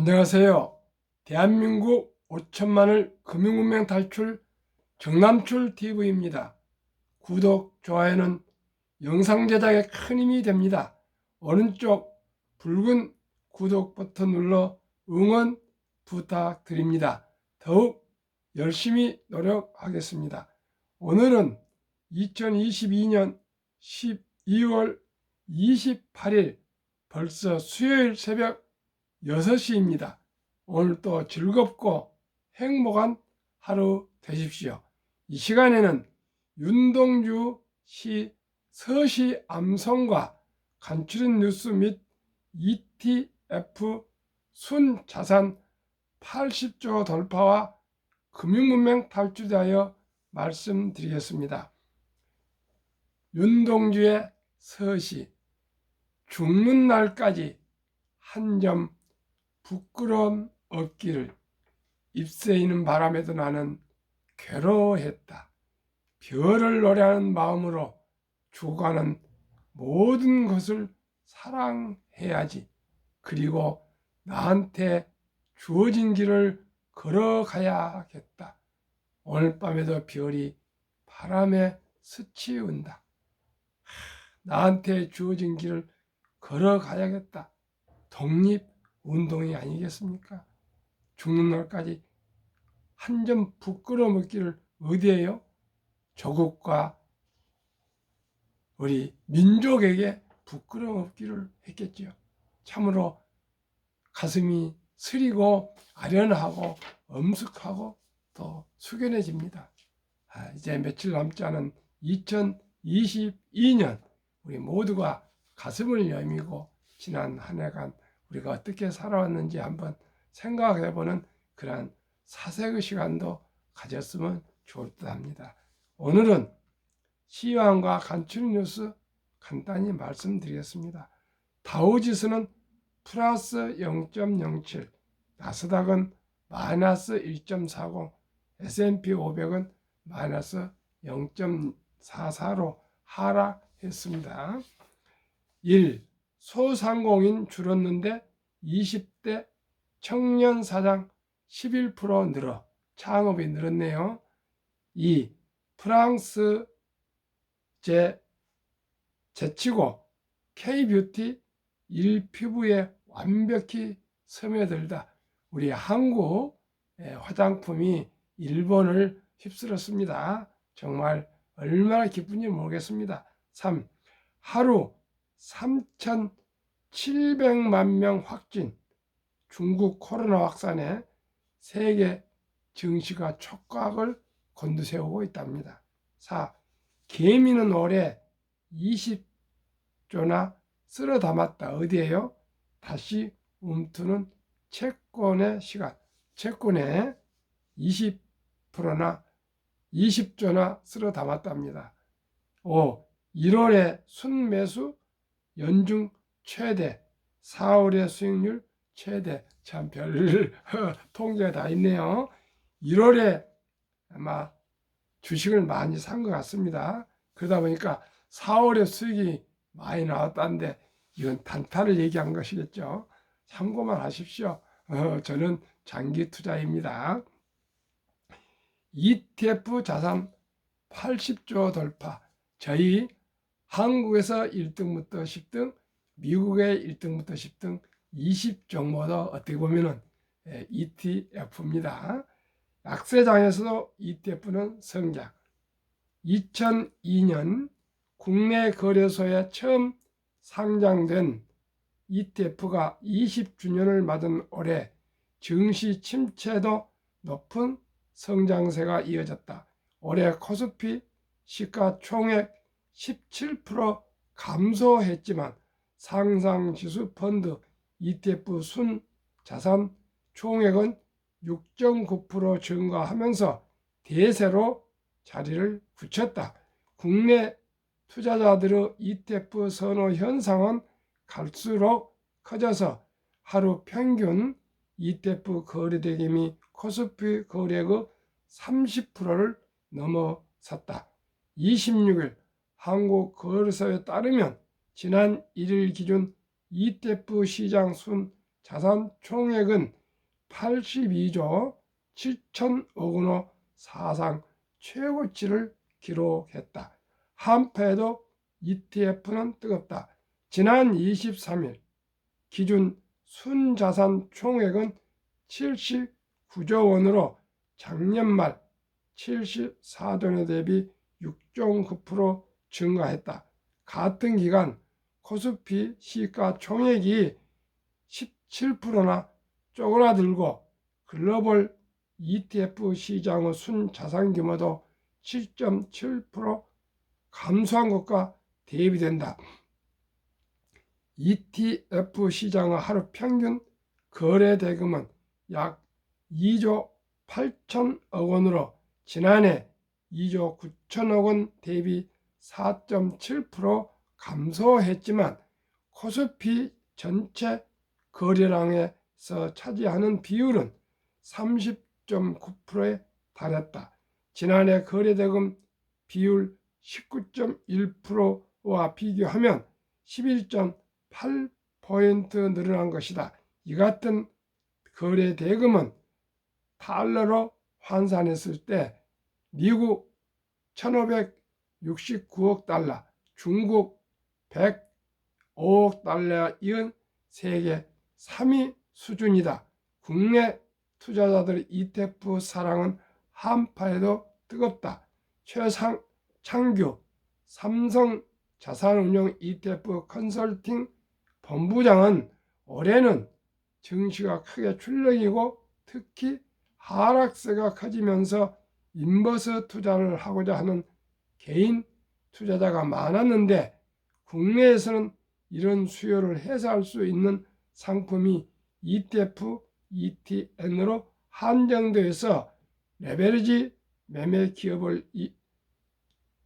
안녕하세요. 대한민국 5천만을 금융문명 탈출 정남출 TV입니다. 구독, 좋아요는 영상 제작에 큰 힘이 됩니다. 오른쪽 붉은 구독 버튼 눌러 응원 부탁드립니다. 더욱 열심히 노력하겠습니다. 오늘은 2022년 12월 28일 벌써 수요일 새벽 6시입니다. 오늘도 즐겁고 행복한 하루 되십시오. 이 시간에는 윤동주 시 서시 암송과 간추린 뉴스 및 ETF 순자산 80조 돌파와 금융문명 탈출에 대하여 말씀드리겠습니다. 윤동주의 서시 죽는 날까지 한 점 부끄러움 없기를 잎새이는 바람에도 나는 괴로워했다. 별을 노래하는 마음으로 죽어가는 모든 것을 사랑해야지. 그리고 나한테 주어진 길을 걸어가야겠다. 오늘 밤에도 별이 바람에 스치운다. 나한테 주어진 길을 걸어가야겠다. 독립운동이 아니겠습니까? 죽는 날까지 한 점 부끄러움 없기를 어디에요? 조국과 우리 민족에게 부끄러움 없기를 했겠지요. 참으로 가슴이 쓰리고 아련하고 엄숙하고 또 숙연해집니다. 이제 며칠 남지 않은 2022년 우리 모두가 가슴을 여미고 지난 한 해간 우리가 어떻게 살아왔는지 한번 생각해보는 그러한 사색의 시간도 가졌으면 좋을 듯 합니다. 오늘은 시황과 간추린 뉴스 간단히 말씀드리겠습니다. 다우지수는 플러스 0.07, 나스닥은 마이너스 1.40, S&P 500은 마이너스 0.44로 하락했습니다. 1. 소상공인 줄었는데 20대 청년 사장 11% 늘어 창업이 늘었네요. 2. 프랑스 제치고 K뷰티 일피부에 완벽히 스며들다. 우리 한국 화장품이 일본을 휩쓸었습니다. 정말 얼마나 기쁜지 모르겠습니다. 3. 하루 3,700만 명 확진. 중국 코로나 확산에 세계 증시가 촉각을 곤두세우고 있답니다. 4. 개미는 올해 20조나 쓸어 담았다. 어디에요? 다시 움트는 채권의 시간. 채권에 20%나 20조나 쓸어 담았답니다. 5. 1월에 순매수 연중 최대, 4월의 수익률 최대. 참 별 통계가 다 있네요. 1월에 아마 주식을 많이 산 것 같습니다. 그러다 보니까 4월에 수익이 많이 나왔다는데 이건 단타를 얘기한 것이겠죠. 참고만 하십시오. 저는 장기 투자입니다. ETF 자산 80조 돌파. 저희 한국에서 1등부터 10등, 미국의 1등부터 10등 20종목도 어떻게 보면은 ETF입니다. 약세장에서도 ETF는 성장. 2002년 국내 거래소에 처음 상장된 ETF가 20주년을 맞은 올해 증시 침체도 높은 성장세가 이어졌다. 올해 코스피 시가총액 17% 감소했지만 상상지수 펀드 ETF 순자산 총액은 6.9% 증가하면서 대세로 자리를 굳혔다. 국내 투자자들의 ETF 선호 현상은 갈수록 커져서 하루 평균 ETF 거래대금이 코스피 거래액의 30%를 넘어섰다. 26일 한국거래소에 따르면 지난 1일 기준 ETF 시장 순 자산 총액은 82조 7천억 원으로 사상 최고치를 기록했다. 한패에도 ETF는 뜨겁다. 지난 23일 기준 순자산 총액은 79조 원으로 작년 말 74조 원 대비 6.9% 증가했다. 같은 기간 코스피 시가 총액이 17%나 쪼그라들고 글로벌 ETF 시장의 순자산 규모도 7.7% 감소한 것과 대비된다. ETF 시장의 하루 평균 거래 대금은 약 2조 8천억 원으로 지난해 2조 9천억 원 대비 4.7% 감소했지만 코스피 전체 거래량에서 차지하는 비율은 30.9%에 달했다. 지난해 거래대금 비율 19.1%와 비교하면 11.8% 늘어난 것이다. 이 같은 거래대금은 달러로 환산했을 때 미국 1569억 달러, 중국 105억 달러에 이은 세계 3위 수준이다. 국내 투자자들의 ETF 사랑은 한파에도 뜨겁다. 최창규 삼성 자산운용 ETF 컨설팅 본부장은 올해는 증시가 크게 출렁이고 특히 하락세가 커지면서 인버스 투자를 하고자 하는 개인 투자자가 많았는데 국내에서는 이런 수요를 해소할 수 있는 상품이 ETF, ETN으로 한정되어서 레버리지 매매 기업을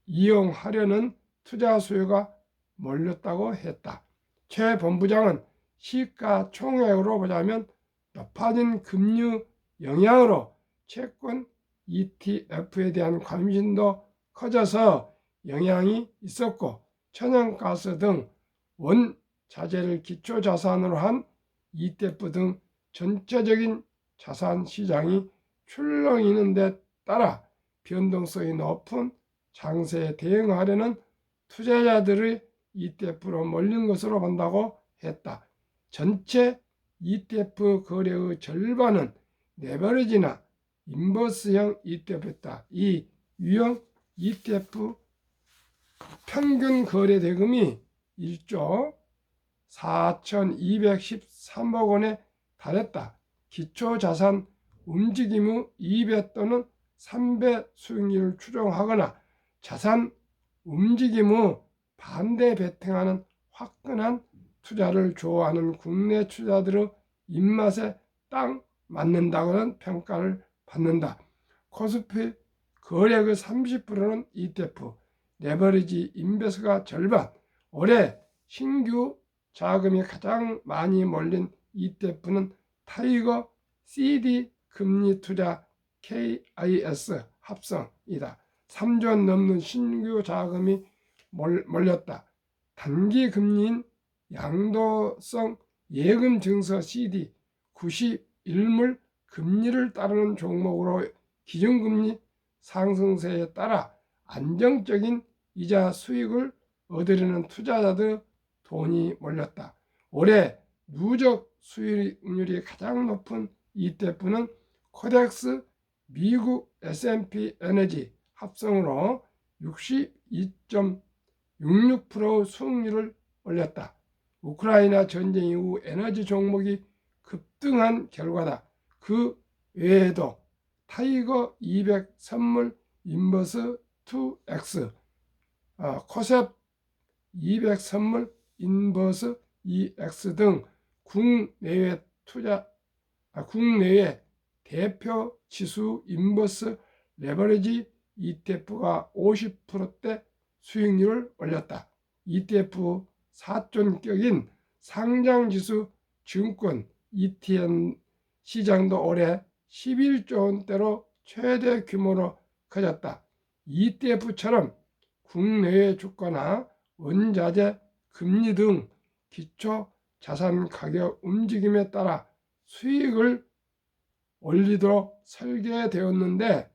이용하려는 투자 수요가 몰렸다고 했다. 최 본부장은 시가 총액으로 보자면 높아진 금리 영향으로 채권 ETF에 대한 관심도 커져서 영향이 있었고 천연가스 등 원자재를 기초자산으로 한 ETF 등 전체적인 자산 시장이 출렁이는 데 따라 변동성이 높은 장세에 대응하려는 투자자들의 ETF로 몰린 것으로 본다고 했다. 전체 ETF 거래의 절반은 레버리지나 인버스형 ETF였다. 이 유형 ETF 평균 거래 대금이 1조 4,213억 원에 달했다. 기초자산 움직임 후 2배 또는 3배 수익률을 추정하거나 자산 움직임 후 반대 베팅하는 화끈한 투자를 좋아하는 국내 투자들의 입맛에 딱 맞는다고는 평가를 받는다. 코스피 거래액의 30%는 ETF, 레버리지 인베스가 절반, 올해 신규 자금이 가장 많이 몰린 ETF는 타이거 CD 금리 투자 KIS 합성이다. 3조 원 넘는 신규 자금이 몰렸다. 단기 금리인 양도성 예금 증서 CD 91물 금리를 따르는 종목으로 기준금리 상승세에 따라 안정적인 이자 수익을 얻으려는 투자자들 돈이 몰렸다. 올해 누적 수익률이 가장 높은 ETF는 코덱스 미국 S&P 에너지 합성으로 62.66% 수익률을 올렸다. 우크라이나 전쟁 이후 에너지 종목이 급등한 결과다. 그 외에도 타이거 200 선물 인버스 2X, 코셉 200 선물 인버스 EX 등 국내외 대표 지수 인버스 레버리지 ETF가 50%대 수익률을 올렸다. ETF 4존격인 상장지수 증권 ETN 시장도 올해 11조 원대로 최대 규모로 커졌다. ETF처럼 국내외 주가나 원자재, 금리 등 기초 자산 가격 움직임에 따라 수익을 올리도록 설계되었는데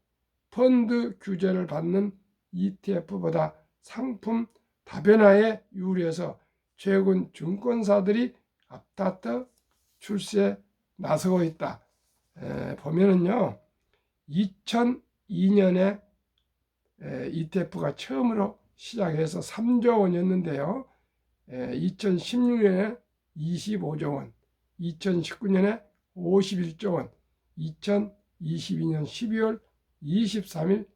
펀드 규제를 받는 ETF보다 상품 다변화에 유리해서 최근 증권사들이 앞다퉈 출시에 나서고 있다. 보면은요, 2002년에 ETF가 처음으로 시작해서 3조 원이었는데요. 2016년에 25조 원, 2019년에 51조 원, 2022년 12월 23일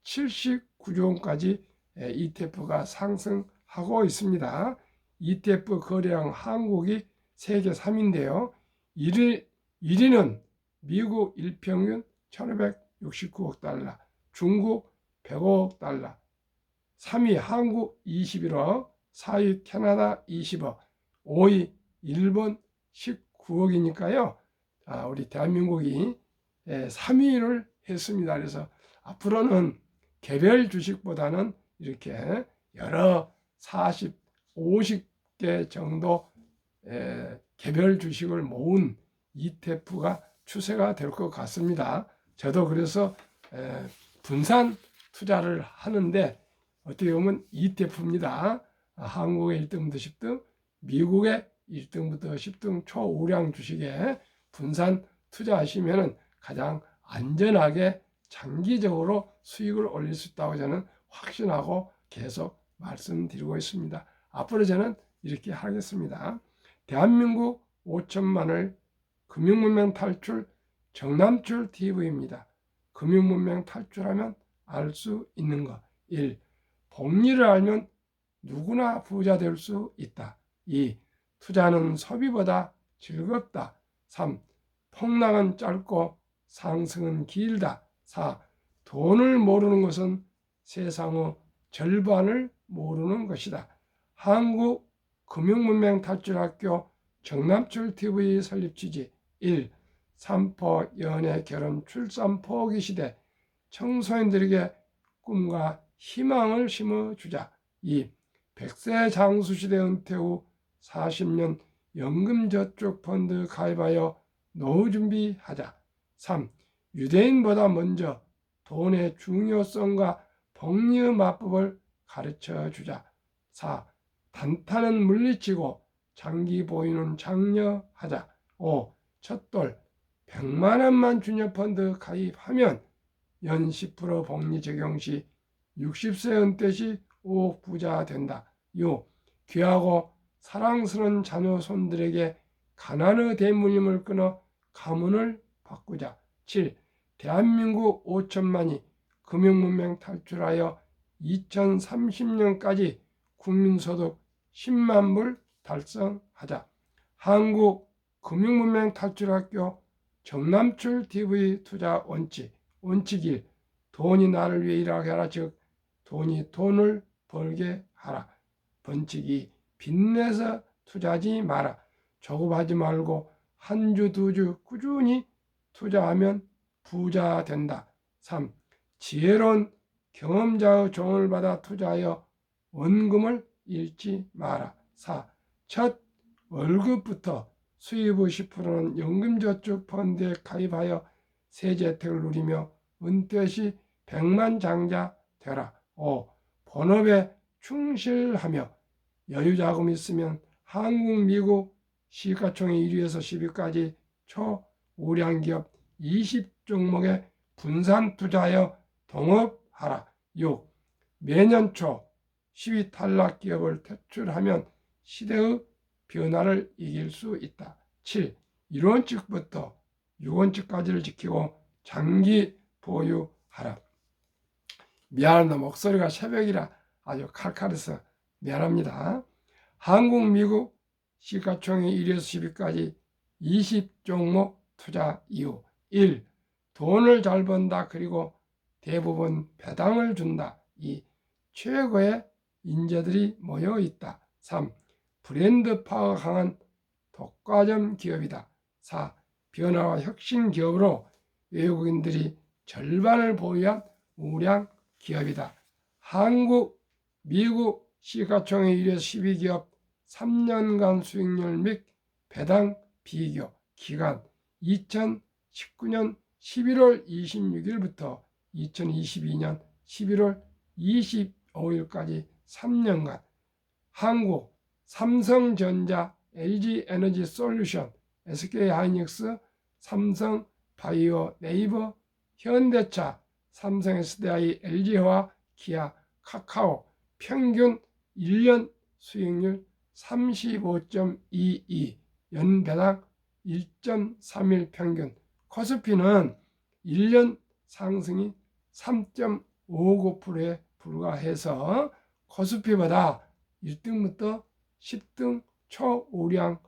79조 원까지 ETF가 상승하고 있습니다. ETF 거래량 한국이 세계 3위인데요. 1위는 미국 일평균 1569억 달러, 중국 105억 달러, 3위 한국 21억, 4위 캐나다 20억, 5위 일본 19억이니까요. 우리 대한민국이 3위를 했습니다. 그래서 앞으로는 개별 주식보다는 이렇게 여러 40, 50개 정도 개별 주식을 모은 ETF가 추세가 될 것 같습니다. 저도 그래서 분산 투자를 하는데 어떻게 보면 ETF입니다. 한국의 1등부터 10등, 미국의 1등부터 10등 초우량 주식에 분산 투자하시면 가장 안전하게 장기적으로 수익을 올릴 수 있다고 저는 확신하고 계속 말씀드리고 있습니다. 앞으로 저는 이렇게 하겠습니다. 대한민국 5천만을 금융문명 탈출 정남출 TV입니다. 금융문명 탈출하면 알 수 있는 것. 1. 복리를 알면 누구나 부자 될 수 있다. 2. 투자는 소비보다 즐겁다. 3. 폭락은 짧고 상승은 길다. 4. 돈을 모르는 것은 세상의 절반을 모르는 것이다. 한국 금융문명 탈출학교 정남출 TV 설립 취지 1. 삼포 연애 결혼 출산 포기 시대 청소년들에게 꿈과 희망을 심어주자. 2. 100세 장수시대 은퇴 후 40년 연금저축펀드 가입하여 노후 준비하자. 3. 유대인보다 먼저 돈의 중요성과 복리의 마법을 가르쳐주자. 4. 단타는 물리치고 장기 보유는 장려하자. 5. 첫돌 100만 원만 주녀 펀드 가입하면 연 10% 복리 적용 시 60세 은퇴 시 5억 부자 된다. 6. 귀하고 사랑스러운 자녀 손들에게 가난의 대물림을 끊어 가문을 바꾸자. 7. 대한민국 5천만이 금융문명 탈출하여 2030년까지 국민소득 10만 불 달성하자. 한국 금융문명 탈출학교 정남출 TV 투자 원칙 1. 돈이 나를 위해 일하게 하라. 즉 돈이 돈을 벌게 하라. 원칙 2. 빚내서 투자하지 마라. 조급하지 말고 한 주, 두 주 꾸준히 투자하면 부자 된다. 3. 지혜로운 경험자의 조언을 받아 투자하여 원금을 잃지 마라. 4. 첫 월급부터 수입의 10%는 연금저축 펀드에 가입하여 세제 혜택을 누리며 은퇴 시 백만장자 되라. 5. 본업에 충실하며 여유자금이 있으면 한국, 미국 시가총액 1위에서 10위까지 초우량기업 20종목에 분산 투자하여 동업하라. 6. 매년 초 10위 탈락 기업을 퇴출하면 시대의 변화를 이길 수 있다. 7. 1원칙부터 6원칙까지를 지키고 장기 보유하라. 미안합니다. 목소리가 새벽이라 아주 칼칼해서 미안합니다. 한국, 미국 시가총액 1위에서 10위까지 20종목 투자 이유. 1. 돈을 잘 번다. 그리고 대부분 배당을 준다. 2. 최고의 인재들이 모여 있다. 3. 브랜드 파워가 강한 독과점 기업이다. 4. 변화와 혁신 기업으로 외국인들이 절반을 보유한 우량 기업이다. 한국, 미국 시가총액 1위에서 10위 기업 3년간 수익률 및 배당 비교 기간 2019년 11월 26일부터 2022년 11월 25일까지 3년간 한국, 삼성전자, LG에너지솔루션, SK하이닉스, 삼성바이오, 네이버, 현대차, 삼성SDI, LG화학, 기아, 카카오 평균 1년 수익률 35.22, 연배당 1.31 평균, 코스피는 1년 상승이 3.59%에 불과해서 코스피보다 1등부터 10등 초우량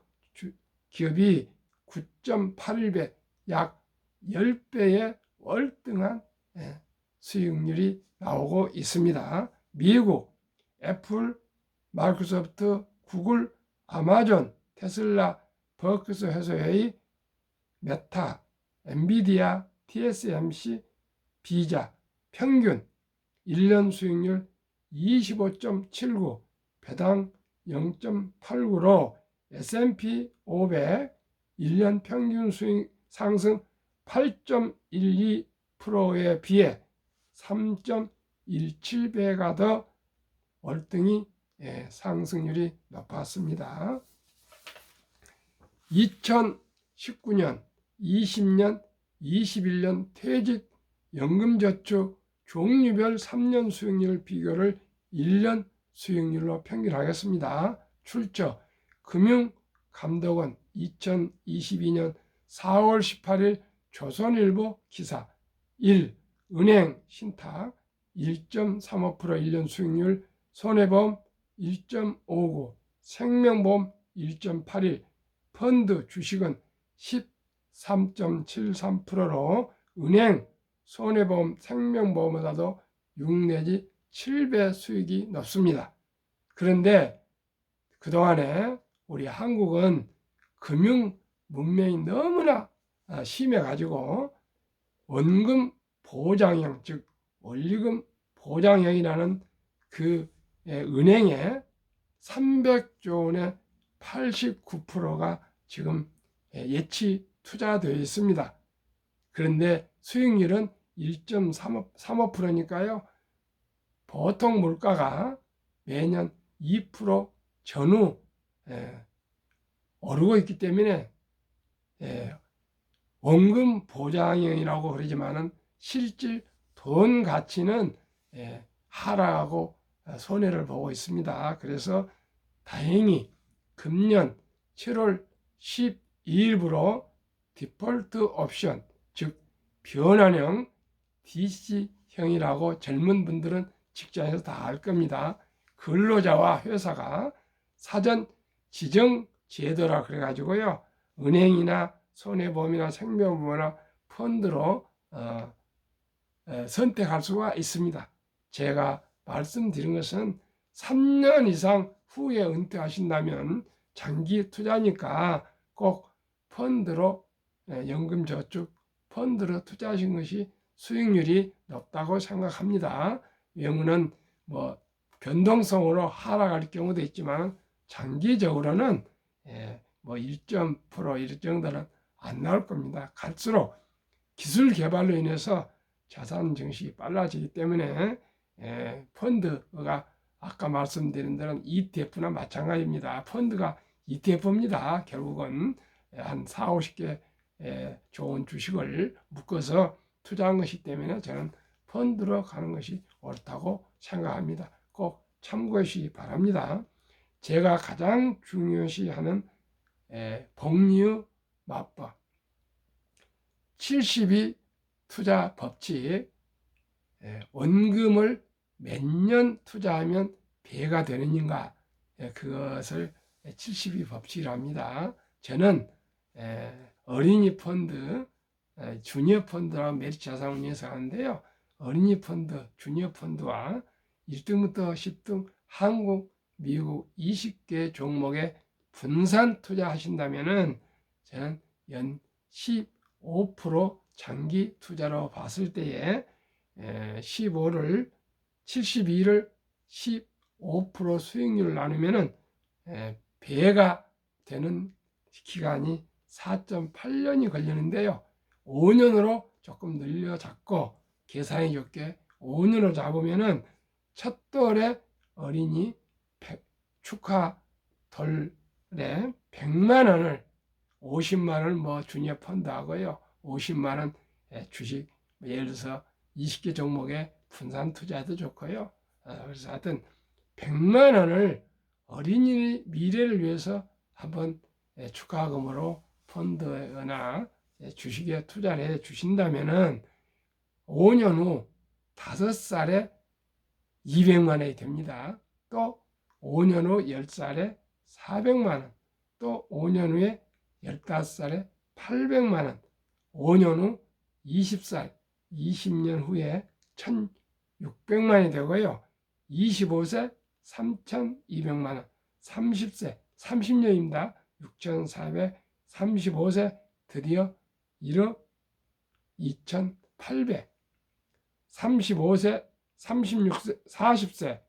기업이 9.81배, 약 10배의 월등한 수익률이 나오고 있습니다. 미국, 애플, 마이크로소프트, 구글, 아마존, 테슬라, 버크스 해서웨이, 메타, 엔비디아, TSMC, 비자 평균 1년 수익률 25.79, 배당 0.89로 S&P 500 1년 평균 수익 상승 8.12%에 비해 3.17배가 더 월등히 상승률이 높았습니다. 2019년, 20년, 21년 퇴직 연금저축 종류별 3년 수익률 비교를 1년 수익률로 평균하겠습니다. 출처 금융감독원 2022년 4월 18일 조선일보 기사 1. 은행 신탁 1.35% 1년 수익률, 손해보험 1.59, 생명보험 1.81, 펀드 주식은 13.73%로 은행, 손해보험, 생명보험보다도 6 내지 7배 수익이 높습니다. 그런데 그동안에 우리 한국은 금융 문명이 너무나 심해가지고 원금 보장형, 즉 원리금 보장형이라는 그 은행에 300조 원의 89%가 지금 예치 투자되어 있습니다. 그런데 수익률은 1.35%니까요. 보통 물가가 매년 2% 전후 오르고 있기 때문에 원금 보장형이라고 그러지만은 실질 돈 가치는 하락하고 손해를 보고 있습니다. 그래서 다행히 금년 7월 12일부로 디폴트 옵션, 즉 변환형 DC형이라고 젊은 분들은 직장에서 다 알 겁니다. 근로자와 회사가 사전 지정 제도라 그래가지고요, 은행이나 손해보험이나 생명보험이나 펀드로 선택할 수가 있습니다. 제가 말씀드린 것은 3년 이상 후에 은퇴하신다면 장기 투자니까 꼭 펀드로, 연금저축 펀드로 투자하신 것이 수익률이 높다고 생각합니다. 왜냐하면 변동성으로 하락할 경우도 있지만 장기적으로는 1% 이 정도는 안 나올 겁니다. 갈수록 기술 개발로 인해서 자산 증식이 빨라지기 때문에 펀드가 아까 말씀드린 대로 ETF나 마찬가지입니다. 펀드가 ETF입니다. 결국은 한 4, 50개 좋은 주식을 묶어서 투자한 것이기 때문에 저는 펀드로 가는 것이 옳다고 생각합니다. 꼭 참고해 주시기 바랍니다. 제가 가장 중요시하는 복리의 맞법 72 투자 법칙, 원금을 몇 년 투자하면 배가 되느냐, 그것을 72 법칙이랍니다. 저는 어린이 펀드, 주니어 펀드라고 메리츠자산운용에서 하는데요, 어린이 펀드, 주니어 펀드와 1등부터 10등 한국, 미국 20개 종목에 분산 투자하신다면은 저는 연 15% 장기 투자로 봤을 때에 15를 72를 15% 수익률을 나누면은 배가 되는 기간이 4.8년이 걸리는데요. 5년으로 조금 늘려 잡고 계산이 좋게 5년으로 잡으면은 첫 돌에 어린이 축하 돌에 100만 원을 50만 원 뭐 주니어 펀드 하고요. 50만 원 주식 예를 들어서 20개 종목에 분산 투자해도 좋고요. 그래서 하여튼 100만 원을 어린이 미래를 위해서 한번 축하금으로 펀드나 주식에 투자를 해 주신다면은 5년 후 5살에 200만 원이 됩니다. 또 5년 후 10살에 400만 원, 또 5년 후에 15살에 800만 원, 5년 후 20살, 20년 후에 1,600만 원이 되고요. 25세 3,200만 원, 30세 30년입니다. 6,400, 35세 드디어 1억 2,800, 35세, 36세, 40세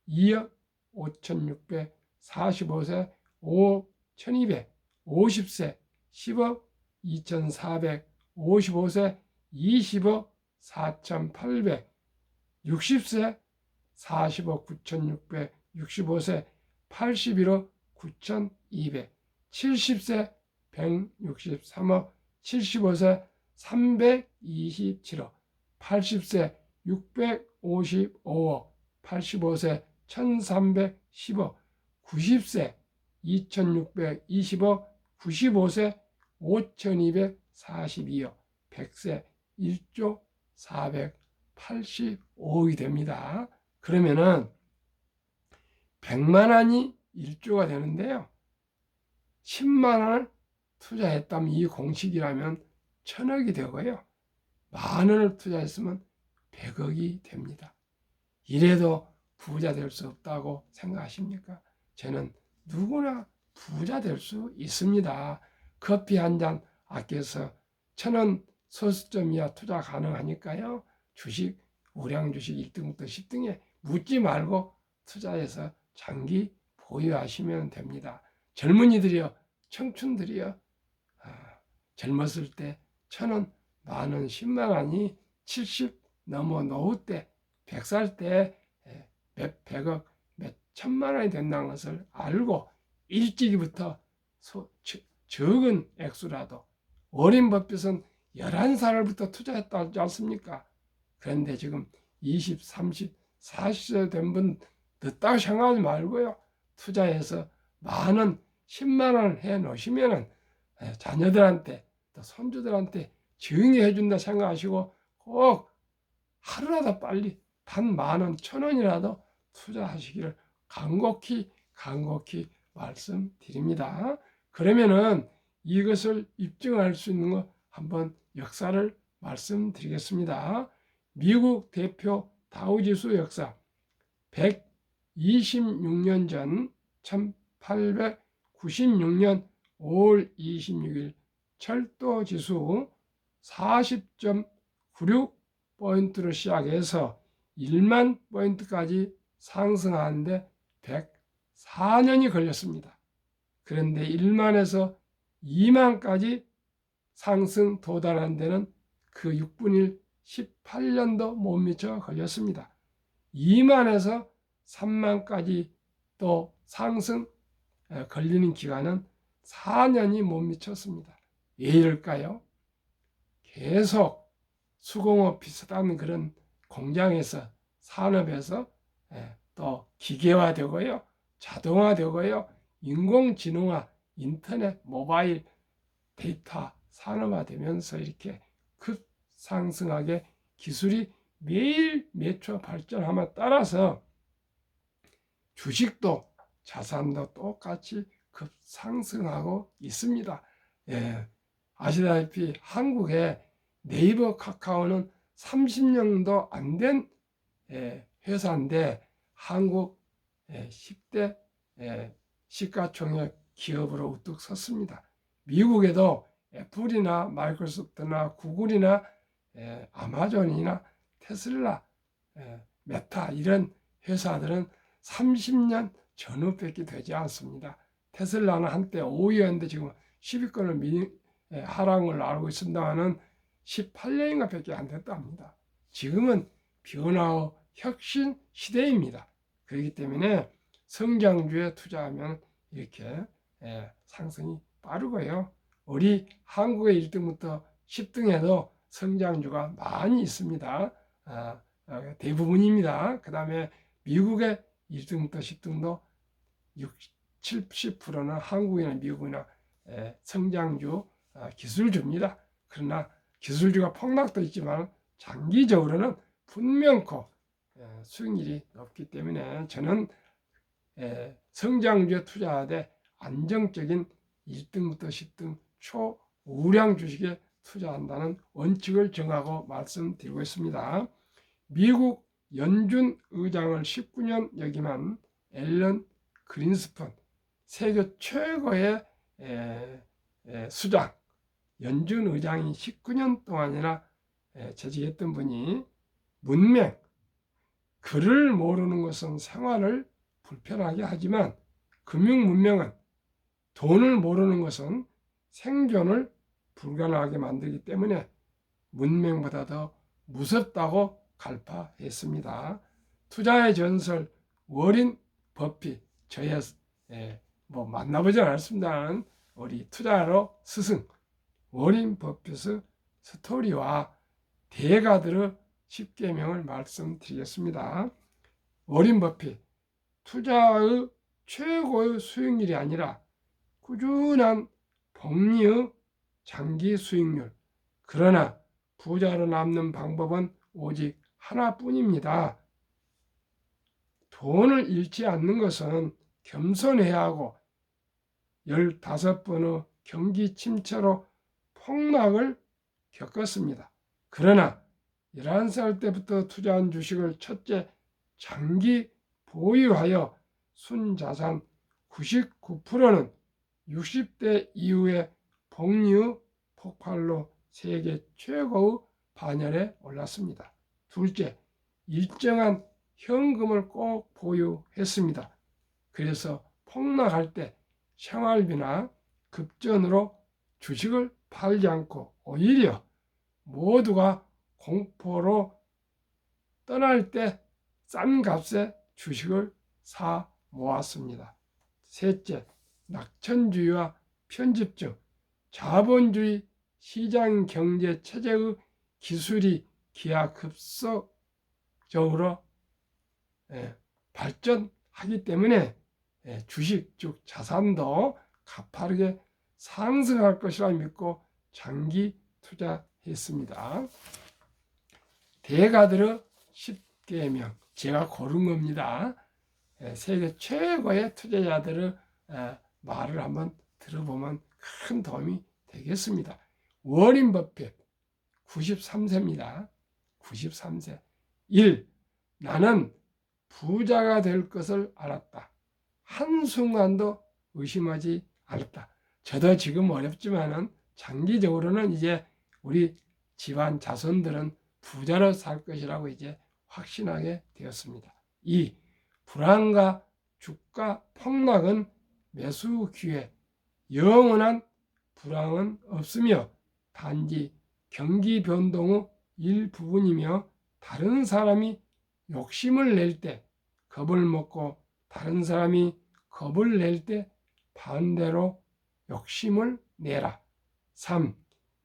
2억 5,600, 45세 5억 1,200, 50세 10억 2,400, 55세 20억 4,800, 60세 40억 9,600, 65세 81억 9,200, 70세 163억, 75세 327억, 80세 655억, 85세 1,310억, 90세 2,620억, 95세 5,242억, 100세 1조 485억이 됩니다. 그러면은 100만 원이 1조가 되는데요. 10만 원을 투자했다면 이 공식이라면 1,000억이 되고요. 만 원을 투자했으면 100억이 됩니다. 이래도 부자 될 수 없다고 생각하십니까? 저는 누구나 부자 될 수 있습니다. 커피 한 잔 아껴서 1,000원 소수점 이하 투자 가능하니까요. 주식, 우량 주식 1등부터 10등에 묻지 말고 투자해서 장기 보유하시면 됩니다. 젊은이들이요, 청춘들이요, 젊었을 때 1,000원, 만 원, 10만 원이 70 넘어 노후 때, 100살 때 몇 백억, 몇 천만 원이 된다는 것을 알고 일찍이부터 적은 액수라도, 워렌 버핏은 11살부터 투자했다 하지 않습니까? 그런데 지금 20, 30, 40세 된 분 늦다고 생각하지 말고요. 투자해서 만 원, 10만 원을 해 놓으시면은 자녀들한테 또 손주들한테 증여해 준다 생각하시고 꼭 하루라도 빨리 단 만 원, 1,000원이라도 투자하시기를 간곡히 말씀드립니다. 그러면은 이것을 입증할 수 있는 거 한번 역사를 말씀드리겠습니다. 미국 대표 다우지수 역사 126년 전 1896년 5월 26일 철도지수 40.96포인트로 시작해서 1만 포인트까지 상승하는데 104년이 걸렸습니다. 그런데 1만에서 2만까지 상승 도달한 데는 그 6분의 1 18년도 못 미쳐 걸렸습니다. 2만에서 3만까지 또 상승 걸리는 기간은 4년이 못 미쳤습니다. 왜 이럴까요? 계속 수공업 비슷한 그런 공장에서 산업에서 또 기계화되고요, 자동화되고요, 인공지능화, 인터넷, 모바일 데이터 산업화되면서 이렇게 급상승하게 기술이 매일 몇 초 발전함에 따라서 주식도 자산도 똑같이 급상승하고 있습니다. 아시다시피 한국의 네이버, 카카오는 30년도 안 된 회사인데 한국 10대 시가총액 기업으로 우뚝 섰습니다. 미국에도 애플이나 마이크로소프트나 구글이나 아마존이나 테슬라, 메타 이런 회사들은 30년 전후밖에 되지 않습니다. 테슬라는 한때 5위였는데 지금 10위권을 하락한 걸로 알고 있습니다만은 18년인가 밖에 안 됐다 합니다. 지금은 변화의 혁신 시대입니다. 그렇기 때문에 성장주에 투자하면 이렇게 상승이 빠르고요. 우리 한국의 1등부터 10등에도 성장주가 많이 있습니다. 대부분입니다. 그 다음에 미국의 1등부터 10등도 60, 70%는 한국이나 미국이나 성장주, 기술주입니다. 그러나 기술주가 폭락도 있지만 장기적으로는 분명코 수익률이 높기 때문에 저는 성장주에 투자하되 안정적인 1등부터 10등 초우량 주식에 투자한다는 원칙을 정하고 말씀드리고 있습니다. 미국 연준 의장을 19년 역임한 앨런 그린스펀, 세계 최고의 수장, 연준 의장이 19년 동안이나 재직했던 분이 문맹, 글을 모르는 것은 생활을 불편하게 하지만 금융 문명은 돈을 모르는 것은 생존을 불가능하게 만들기 때문에 문맹보다 더 무섭다고 갈파했습니다. 투자의 전설 워린 버핏, 저의 만나보지 않았습니다만 우리 투자로 스승 워린 버핏의 스토리와 대가들의 10계명을 말씀드리겠습니다. 워린 버핏, 투자의 최고의 수익률이 아니라 꾸준한 복리의 장기 수익률, 그러나 부자로 남는 방법은 오직 하나뿐입니다. 돈을 잃지 않는 것은 겸손해야 하고 15번의 경기 침체로 폭락을 겪었습니다. 그러나 11살 때부터 투자한 주식을 첫째 장기 보유하여 순자산 99%는 60대 이후에 복리의 폭발로 세계 최고의 반열에 올랐습니다. 둘째, 일정한 현금을 꼭 보유했습니다. 그래서 폭락할 때 생활비나 급전으로 주식을 팔지 않고 오히려 모두가 공포로 떠날 때 싼 값에 주식을 사 모았습니다. 셋째, 낙천주의와 편집증, 자본주의 시장 경제 체제의 기술이 기하급수적으로 발전하기 때문에 주식, 즉 자산도 가파르게 상승할 것이라 믿고 장기 투자했습니다. 대가들의 10계명, 제가 고른 겁니다. 세계 최고의 투자자들의 말을 한번 들어보면 큰 도움이 되겠습니다. 워린 버핏 93세입니다. 93세. 1. 나는 부자가 될 것을 알았다. 한순간도 의심하지 않았다. 저도 지금 어렵지만은 장기적으로는 이제 우리 집안 자손들은 부자로 살 것이라고 이제 확신하게 되었습니다. 2. 불안과 주가 폭락은 매수 기회, 영원한 불황은 없으며 단지 경기 변동의 일부분이며 다른 사람이 욕심을 낼 때 겁을 먹고 다른 사람이 겁을 낼 때 반대로 욕심을 내라. 3.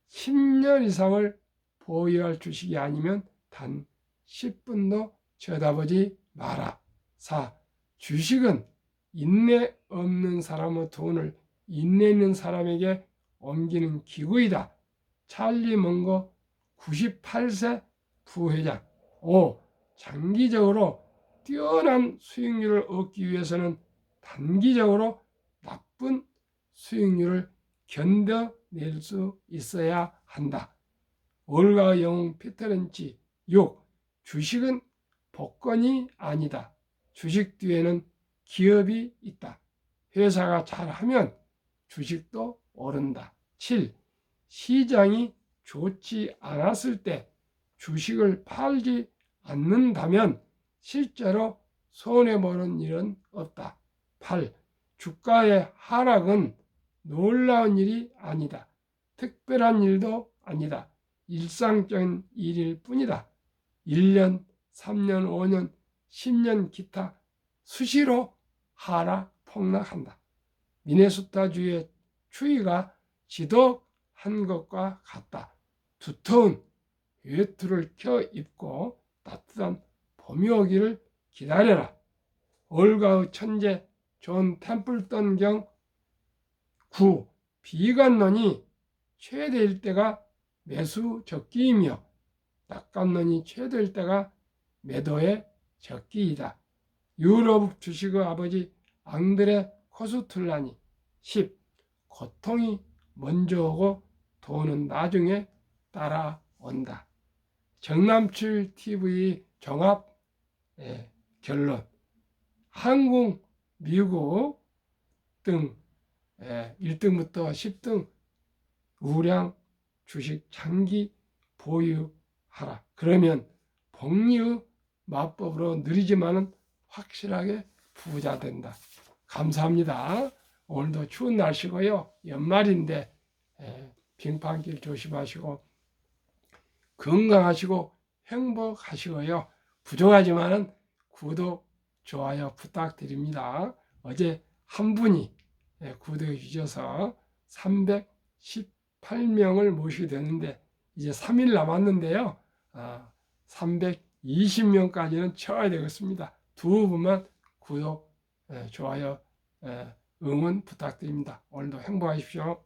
10년 이상을 보유할 주식이 아니면 단 10분도 쳐다보지 마라. 4. 주식은 인내 없는 사람의 돈을 인내 있는 사람에게 옮기는 기구이다. 찰리 먼거 98세 부회장. 5. 장기적으로 뛰어난 수익률을 얻기 위해서는 단기적으로 나쁜 수익률을 견뎌낼 수 있어야 한다. 월가 영웅 피터 렌치. 6. 주식은 복권이 아니다. 주식 뒤에는 기업이 있다. 회사가 잘하면 주식도 오른다. 7. 시장이 좋지 않았을 때 주식을 팔지 않는다면 실제로 손해보는 일은 없다. 8. 주가의 하락은 놀라운 일이 아니다. 특별한 일도 아니다. 일상적인 일일 뿐이다. 1년, 3년, 5년, 10년 기타 수시로 하락 폭락한다. 미네소타주의 추위가 지독한 것과 같다. 두터운 외투를 껴 입고 따뜻한 봄이 오기를 기다려라. 올가의 천재 존 템플턴 경 9. 비관론이 최대일 때가 매수 적기이며 낙관론이 최대일 때가 매도의 적기이다. 유럽 주식의 아버지 앙드레 코스툴라니. 10. 고통이 먼저 오고 돈은 나중에 따라온다. 정남출 TV 종합 결론. 한국, 미국 등 1등부터 10등 우량 주식 장기 보유하라. 그러면 복리의 마법으로 느리지만은 확실하게 부자 된다. 감사합니다. 오늘도 추운 날씨고요. 연말인데 빙판길 조심하시고 건강하시고 행복하시고요. 부족하지만은 구독, 좋아요 부탁드립니다. 어제 한 분이 구독해 주셔서 318명을 모시게 되는데 이제 3일 남았는데요. 320명까지는 채워야 되겠습니다. 두 분만 구독, 좋아요, 응원 부탁드립니다. 오늘도 행복하십시오.